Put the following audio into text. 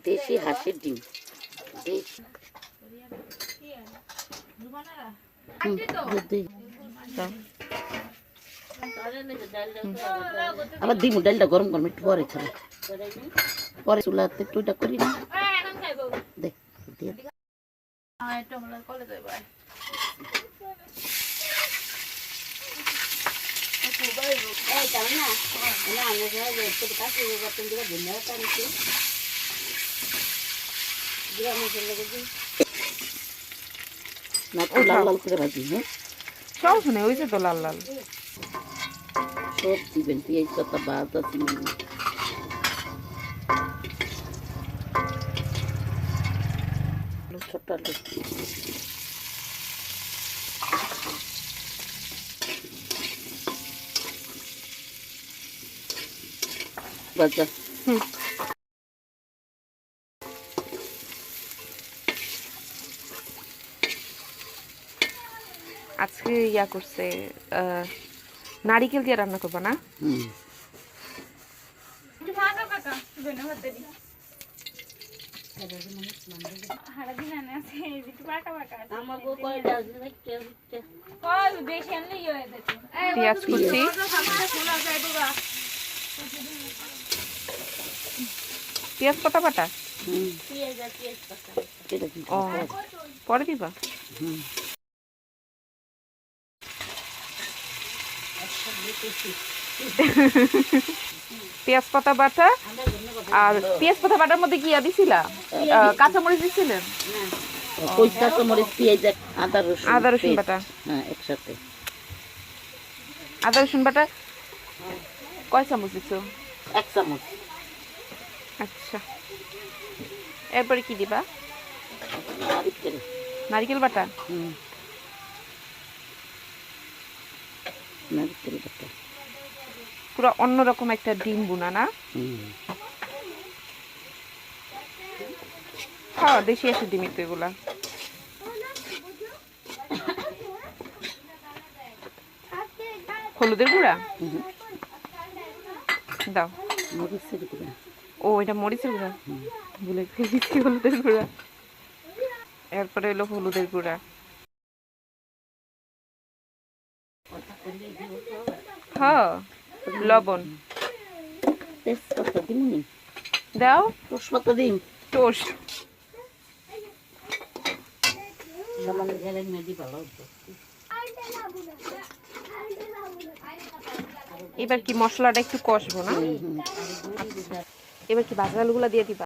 দেশি হাঁসের ডিম। দেশি আবার ডিম ডালটা গরম গরম একটু পরে খাবে, পরে চুলাতে একটু ওইটা করি না দেখ দিয়ে না লাল লাল করে ভাজি। হ্যাঁ সব শুনে হয়েছে তো লাল লাল সব দিবেন, পেঁয়াজ পাতা বাদ আছে ছোট আলু ভাজা। আজকে ইয়া করছে নারিকেল দিয়ে রান্না করবা না? পেঁয়াজ কুচি, পেঁয়াজ কটা বাটা? ও পরে দিবা? পেঁয়াজ পাতা বাটা। আর পেঁয়াজ পাতা বাটার মধ্যে কি দিছিলা? কাঁচামরিচ দিছিলেন? কাঁচামরিচ, পেঁয়াজ, আদা রসুন, আদা রসুন বাটা। হ্যাঁ একসাথে। আদা রসুন বাটা কয় চামচ দিছো? 1 চামচ। আচ্ছা, এরপরে কি দিবা? নারকেল, নারকেল বাটা। নারকেল বাটা। পুরো অন্যরকম একটা ডিম বুনা না? হ্যাঁ দেশি আছে ডিম তো এগুলা। হলুদের গুঁড়া দাও। মরিচের গুঁড়া। ও এটা মরিচের গুঁড়া, ভুলে গেছি হলুদের গুঁড়া। এরপরে এলো হলুদের গুঁড়া। হ্যাঁ লবণ। তেজপাতা দিমনি দাও। তেজপাতা দিম। টোস্ট এবার কি মশলাটা একটু কষবো না? এবার কি ভাজা আলুগুলা দিয়ে দিবা?